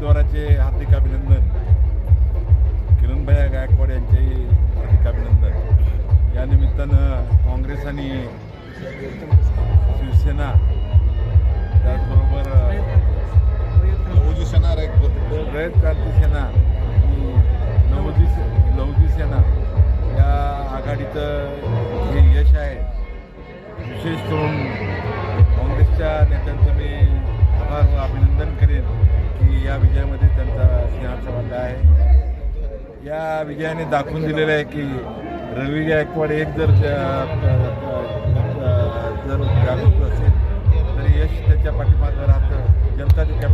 उमेदवाराचे हार्दिक अभिनंदन. किरणभैया गायकवाड यांचेही हार्दिक अभिनंदन. या निमित्तानं काँग्रेस आणि शिवसेना त्याचबरोबर रयत क्रांती सेना आणि लहुजी सेना या आघाडीचं हे यश आहे. विशेष करून काँग्रेसच्या नेत्यांचं मी आभार व अभिनंदन करेन की या विजयामध्ये त्यांचा सिंहाचा वाटा आहे. या विजयाने दाखवून दिलेलं आहे की रवी गायकवाड एक जर जागरूक असेल तर यश त्याच्या पाठीमागं राहतं, जनता त्याच्या